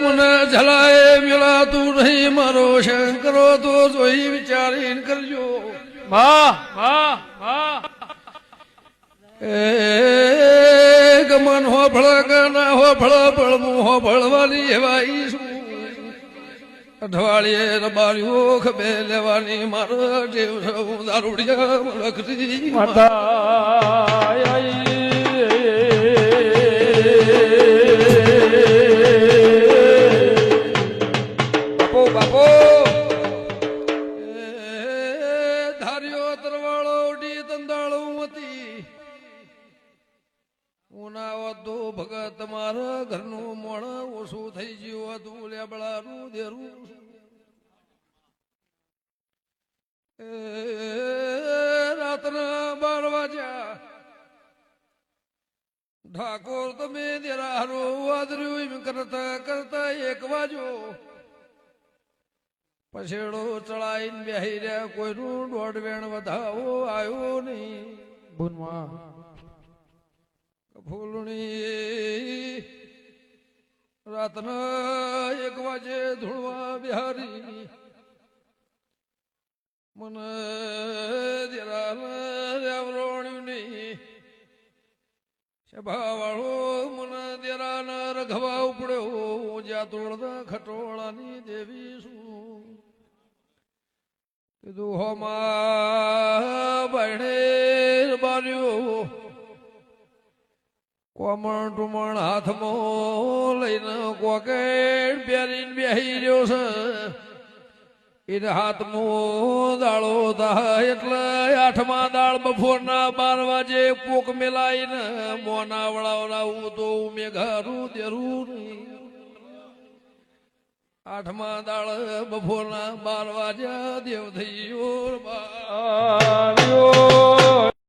મને ઝલાએ મેળાતું નહીં મારો શંકરો તો જોઈ વિચારીને કરજો. વાહ વાહ વાહ. ગમન હો ફળ ના હો ફળ ફળમું હો ફળવાની એવા ઈશું અઠવાડિયે રબારીઓ ખબે લેવાની મારા દેવ દારૂડિયા લખતી બાપો બાપો ધાર્યો તરવાળો ઉડી તંદાળું હતી ઉના વધુ ભગત મારા ઘરનું મોણ ઓછું થઈ ગયું હતું લેબડાનું દેરું રાતના 12 વાગ્યા ઠાકોર તમે દેરારો વાદર્યું એમ કરતા કરતા 1 વાગ્યો પછેડો ચડાઈને બેહી રહ્યા કોઈનું 1.5 વેણ વધાવો આવ્યો નહીં. બુનમાં ફૂલણી રાતના 1 વાગે ધૂળવા બિહારી મને દેરાવરોણ્યું નહીં સભા વાળો મને દેરાના રઘવા ઉપડ્યો જ્યાં તોડતા ખટોળાની દેવી શું કીધું હોમાં બહેણે બાર્યો કોમણ ટુમણ હાથમાં લઈને કોકેટ પહેરીને બેહી રહ્યો છે. એને હાથમાં દાળો થાય એટલે 8મા દાળ બપોરના 12 વાગે કોક મેલાઈને મોના વળાવડાવું તો મેઘારું દેરું નહીં. 8મા દાળ બપોરના 12 વાગ્યા દેવ થઈ ગયો